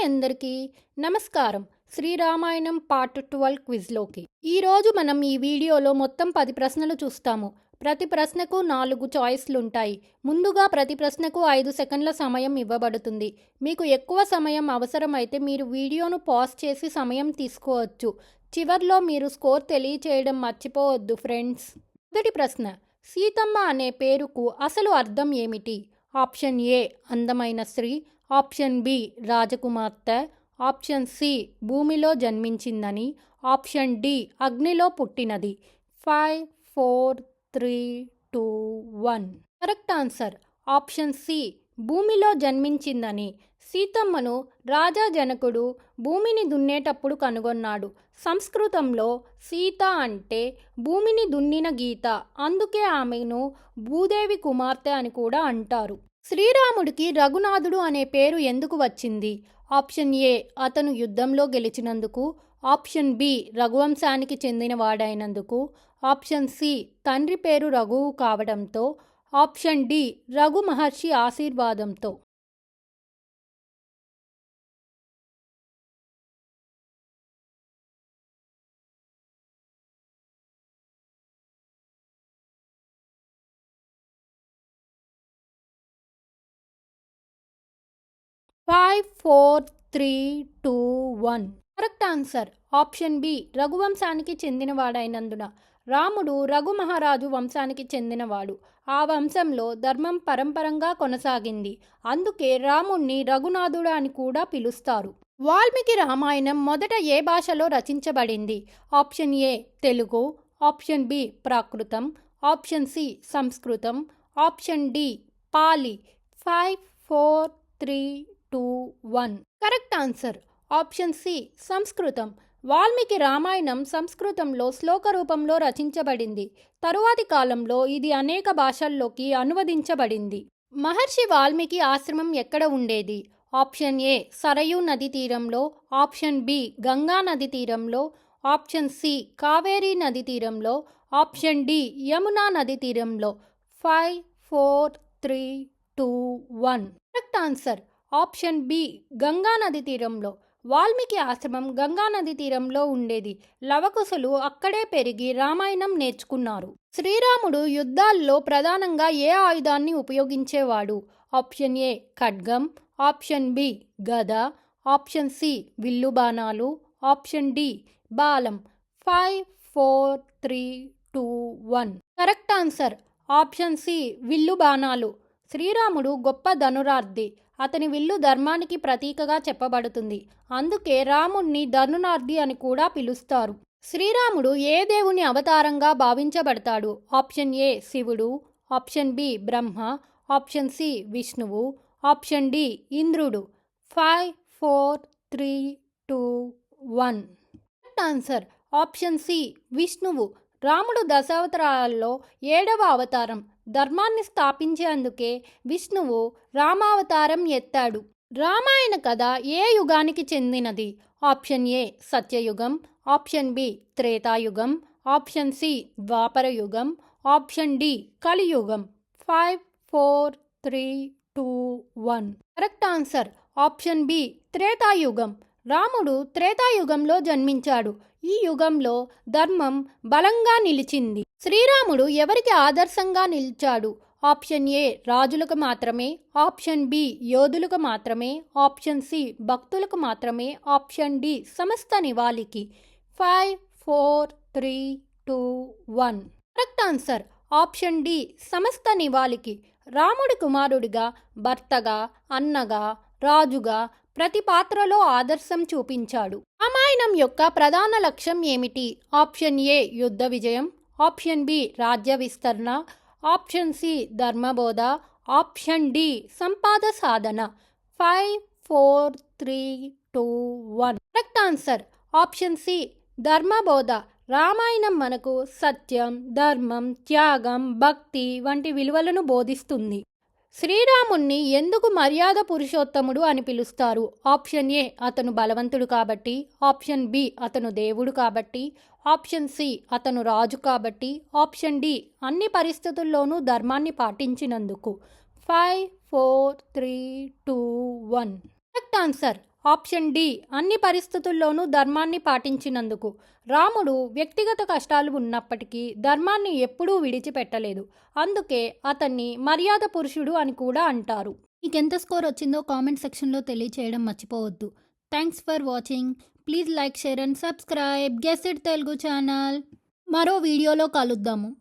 అందరికీ నమస్కారం. శ్రీరామాయణం పార్ట్ 12 క్విజ్లోకి ఈరోజు మనం ఈ వీడియోలో మొత్తం 10 ప్రశ్నలు చూస్తాము. ప్రతి ప్రశ్నకు 4 చాయిస్లుంటాయి. ముందుగా ప్రతి ప్రశ్నకు 5 సెకండ్ల సమయం ఇవ్వబడుతుంది. మీకు ఎక్కువ సమయం అవసరమైతే మీరు వీడియోను పాజ్ చేసి సమయం తీసుకోవచ్చు. చివర్లో మీరు స్కోర్ తెలియచేయడం మర్చిపోవద్దు ఫ్రెండ్స్. మొదటి ప్రశ్న, సీతమ్మ అనే పేరుకు అసలు అర్థం ఏమిటి? ఆప్షన్ ఏ అందమైన స్త్రీ, ఆప్షన్ బి రాజకుమార్తె, ఆప్షన్ సి భూమిలో జన్మించిందని, ఆప్షన్ డి అగ్నిలో పుట్టినది. 5, 4, 3, 2, 1. కరెక్ట్ ఆన్సర్ ఆప్షన్ సి భూమిలో జన్మించిందని. సీతమ్మను రాజా జనకుడు భూమిని దున్నేటప్పుడు కనుగొన్నాడు. సంస్కృతంలో సీత అంటే భూమిని దున్నిన గీత, అందుకే ఆమెను భూదేవి కుమార్తె అని కూడా అంటారు. శ్రీరాముడికి రఘునాథుడు అనే పేరు ఎందుకు వచ్చింది? ఆప్షన్ ఏ అతను యుద్ధంలో గెలిచినందుకు, ఆప్షన్ బి రఘువంశానికి చెందినవాడైనందుకు, ఆప్షన్ సి తండ్రి పేరు రఘువు కావడంతో, ఆప్షన్ డి రఘు మహర్షి ఆశీర్వాదంతో. Five, 4, 3, 2, 1. Correct answer option B రఘువంశానికి చెందినవాడైనందున. రాముడు రఘు మహారాజు వంశానికి చెందినవాడు. ఆ వంశంలో ధర్మం పరంపరంగా కొనసాగింది. అందుకే రాముణ్ణి రఘునాథుడు అని కూడా పిలుస్తారు. వాల్మీకి రామాయణం మొదట ఏ భాషలో రచించబడింది? Option A Telugu, option B ప్రాకృతం, ఆప్షన్ సి సంస్కృతం, option D Pali. 5, 4, 3, 2, 1. Correct answer option C సంస్కృతం. వాల్మీకి రామాయణం సంస్కృతంలో శ్లోక రూపంలో రచించబడింది. తరువాతి కాలంలో ఇది అనేక భాషల్లోకి అనువదించబడింది. మహర్షి వాల్మీకి ఆశ్రమం ఎక్కడ ఉండేది? ఆప్షన్ ఏ సరయూ నది తీరంలో, ఆప్షన్ బి గంగా నది తీరంలో, ఆప్షన్ సి కావేరీ నది తీరంలో, ఆప్షన్ డి యమునా నది తీరంలో. 5, 4, 3, 2, 1. Correct answer option B Ganga నది తీరంలో. వాల్మీకి ఆశ్రమం గంగా నది తీరంలో ఉండేది. లవకుశులు అక్కడే పెరిగి రామాయణం నేర్చుకున్నారు. శ్రీరాముడు యుద్ధాల్లో ప్రధానంగా ఏ ఆయుధాన్ని ఉపయోగించేవాడు? ఆప్షన్ ఏ ఖడ్గం, ఆప్షన్ బి గద, ఆప్షన్ సి విల్లు బాణాలు, ఆప్షన్ డి బాలం. 5, 4, 3, 2, 1. కరెక్ట్ ఆన్సర్ ఆప్షన్ సి విల్లు బాణాలు. శ్రీరాముడు గొప్ప ధనురార్ది. అతని విల్లు ధర్మానికి ప్రతీకగా చెప్పబడుతుంది. అందుకే రాముణ్ణి ధనురార్ది అని కూడా పిలుస్తారు. శ్రీరాముడు ఏ దేవుని అవతారంగా భావించబడతాడు? ఆప్షన్ ఏ శివుడు, ఆప్షన్ బి బ్రహ్మ, ఆప్షన్ సి విష్ణువు, ఆప్షన్ డి ఇంద్రుడు. 5, 4, 3, 2, 1. కరెక్ట్ ఆన్సర్ ఆప్షన్ సి విష్ణువు. రాముడు దశావతారాల్లో 7వ అవతారం. ధర్మాన్ని స్థాపించేందుకే విష్ణువు రామావతారం ఎత్తాడు. రామాయణ కథ ఏ యుగానికి చెందినది? ఆప్షన్ ఏ సత్యయుగం, ఆప్షన్ బి త్రేతాయుగం, ఆప్షన్ సి ద్వాపర యుగం, ఆప్షన్ డి కలియుగం. 5, 4, 3, 2, 1. కరెక్ట్ ఆన్సర్ ఆప్షన్ బి త్రేతాయుగం. రాముడు త్రేతాయుగంలో జన్మించాడు. ఈ యుగంలో ధర్మం బలంగా నిలిచింది. శ్రీరాముడు ఎవరికి ఆదర్శంగా నిలిచాడు? ఆప్షన్ ఏ రాజులకు మాత్రమే, ఆప్షన్ బి యోధులకు మాత్రమే, ఆప్షన్ సి భక్తులకు మాత్రమే, ఆప్షన్ డి సమస్త నివాళికి. 5, 4, 3, 2, 1. కరెక్ట్ ఆన్సర్ ఆప్షన్ డి సమస్త నివాళికి. రాముడి కుమారుడిగా, భర్తగా, అన్నగా, రాజుగా ప్రతి పాత్రలో ఆదర్శం చూపించాడు. రామాయణం యొక్క ప్రధాన లక్ష్యం ఏమిటి? ఆప్షన్ ఏ యుద్ధ విజయం, ఆప్షన్ బి రాజ్య విస్తరణ, ఆప్షన్ సి ధర్మబోధ, ఆప్షన్ డి సంపాద సాధన. 5, 4, 3, 2, 1. కరెక్ట్ ఆన్సర్ ఆప్షన్ సి ధర్మబోధ. రామాయణం మనకు సత్యం, ధర్మం, త్యాగం, భక్తి వంటి విలువలను బోధిస్తుంది. శ్రీరాముణ్ణి ఎందుకు మర్యాద పురుషోత్తముడు అని పిలుస్తారు? ఆప్షన్ ఏ అతను బలవంతుడు కాబట్టి, ఆప్షన్ బి అతను దేవుడు కాబట్టి, ఆప్షన్ సి అతను రాజు కాబట్టి, ఆప్షన్ డి అన్ని పరిస్థితుల్లోనూ ధర్మాన్ని పాటించినందుకు. 5, 4, 3, 2, 1. కరెక్ట్ ఆన్సర్ ఆప్షన్ డి అన్ని పరిస్థితుల్లోనూ ధర్మాన్ని పాటించినందుకు. రాముడు వ్యక్తిగత కష్టాలు ఉన్నప్పటికీ ధర్మాన్ని ఎప్పుడూ విడిచిపెట్టలేదు. అందుకే అతన్ని మర్యాద పురుషుడు అని కూడా అంటారు. మీకు ఎంత స్కోర్ వచ్చిందో కామెంట్ సెక్షన్లో తెలియచేయడం మర్చిపోవద్దు. Thanks for watching. Please like, share and subscribe guess it Telugu channel. మరో వీడియోలో కలుద్దాము.